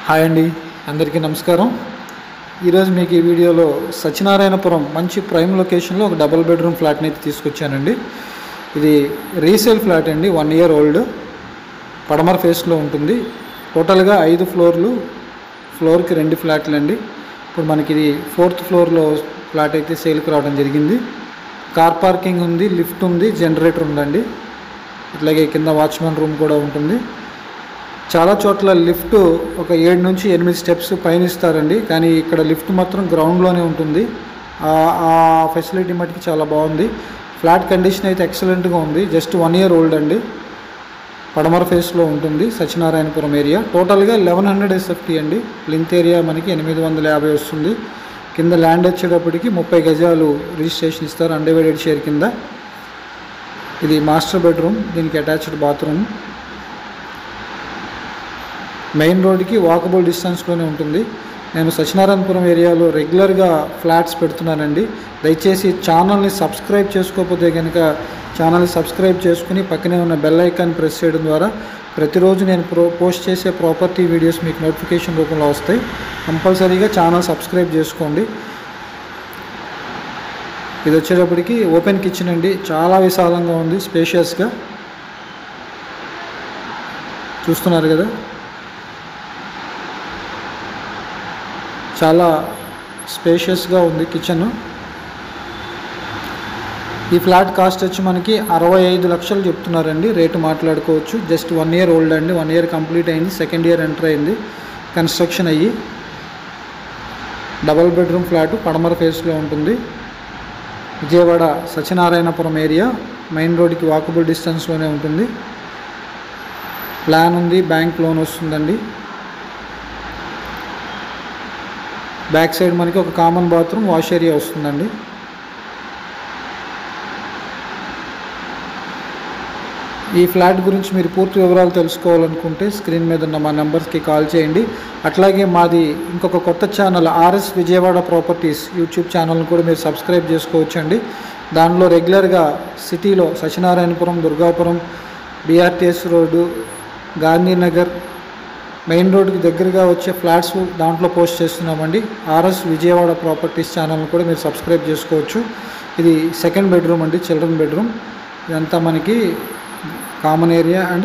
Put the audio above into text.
Hi అండి, అందరికీ నమస్కారం. ఈరోజు మీకు ఈ వీడియోలో సత్యనారాయణపురం మంచి ప్రైమ్ లొకేషన్లో ఒక డబుల్ బెడ్రూమ్ ఫ్లాట్ని అయితే తీసుకొచ్చానండి. ఇది రీసేల్ ఫ్లాట్ అండి, 1 year ఓల్డ్, పడమర ఫేస్లో ఉంటుంది. టోటల్గా 5 ఫ్లోర్లు, ఫ్లోర్కి 2 ఫ్లాట్లు అండి. ఇప్పుడు మనకి ఇది 4th ఫ్లోర్లో ఫ్లాట్ అయితే సేల్కి రావడం జరిగింది. కార్ పార్కింగ్ ఉంది, లిఫ్ట్ ఉంది, జనరేటర్ ఉందండి. అట్లాగే కింద వాచ్మెన్ రూమ్ కూడా ఉంటుంది. చాలా చోట్ల లిఫ్ట్ ఒక 7 నుంచి 8 స్టెప్స్ పైన ఇస్తారండి, కానీ ఇక్కడ లిఫ్ట్ మాత్రం గ్రౌండ్లోనే ఉంటుంది. ఆ ఫెసిలిటీ మటుకి చాలా బాగుంది. ఫ్లాట్ కండిషన్ అయితే ఎక్సలెంట్గా ఉంది. జస్ట్ 1 year ఓల్డ్ అండి. పడమర ఫేస్లో ఉంటుంది, సత్యనారాయణపురం ఏరియా. టోటల్గా 1100 SFT అండి. ప్లింత్ ఏరియా మనకి 850 వస్తుంది. కింద ల్యాండ్ వచ్చేటప్పటికి 30 గజాలు రిజిస్ట్రేషన్ ఇస్తారు, అన్డివైడెడ్ షేర్ కింద. ఇది మాస్టర్ బెడ్రూమ్, దీనికి అటాచ్డ్ బాత్రూమ్. మెయిన్ రోడ్కి వాకబుల్ డిస్టెన్స్లోనే ఉంటుంది. నేను సత్యనారాయణపురం ఏరియాలో రెగ్యులర్గా ఫ్లాట్స్ పెడుతున్నానండి. దయచేసి ఛానల్ని సబ్స్క్రైబ్ చేసుకోకపోతే కనుక ఛానల్ని సబ్స్క్రైబ్ చేసుకుని పక్కనే ఉన్న బెల్ ఐకాన్ ప్రెస్ చేయడం ద్వారా ప్రతిరోజు నేను పోస్ట్ చేసే ప్రాపర్టీ వీడియోస్ మీకు నోటిఫికేషన్ రూపంలో వస్తాయి. కంపల్సరీగా ఛానల్ సబ్స్క్రైబ్ చేసుకోండి. ఇది వచ్చేటప్పటికి ఓపెన్ కిచెన్ అండి, చాలా విశాలంగా ఉంది, స్పేషియస్గా చూస్తున్నారు కదా. చాలా స్పేషియస్గా ఉంది కిచెన్. ఈ ఫ్లాట్ కాస్ట్ వచ్చి మనకి 65 లక్షలు చెప్తున్నారండి. రేటు మాట్లాడుకోవచ్చు. జస్ట్ 1 year ఓల్డ్ అండి. 1 year కంప్లీట్ అయింది, 2nd year ఎంటర్ అయింది కన్స్ట్రక్షన్ అయ్యి. డబల్ బెడ్రూమ్ ఫ్లాటు పడమర ఫేస్లో ఉంటుంది. విజయవాడ సత్యనారాయణపురం ఏరియా, మెయిన్ రోడ్కి వాకబుల్ డిస్టెన్స్లోనే ఉంటుంది. ప్లాన్ ఉంది, బ్యాంక్ లోన్ వస్తుందండి. బ్యాక్ సైడ్ మనకి ఒక కామన్ బాత్రూమ్, వాష్ ఏరియా వస్తుందండి. ఈ ఫ్లాట్ గురించి మీరు పూర్తి వివరాలు తెలుసుకోవాలనుకుంటే స్క్రీన్ మీద ఉన్న మా నెంబర్స్కి కాల్ చేయండి. అట్లాగే మాది ఇంకొక కొత్త channel RS Vijayawada properties YouTube ఛానల్ని కూడా మీరు సబ్స్క్రైబ్ చేసుకోవచ్చండి. దానిలో రెగ్యులర్గా సిటీలో Satyanarayanapuram, Durgapuram, BRTS road, Gandhinagar, main రోడ్కి దగ్గరగా వచ్చే ఫ్లాట్స్ దాంట్లో పోస్ట్ చేస్తున్నామండి. RS విజయవాడ ప్రాపర్టీస్ ఛానల్ని కూడా మీరు సబ్స్క్రైబ్ చేసుకోవచ్చు. ఇది 2nd బెడ్రూమ్ అండి, చిల్డ్రన్ బెడ్రూమ్. ఇదంతా మనకి కామన్ ఏరియా అండ్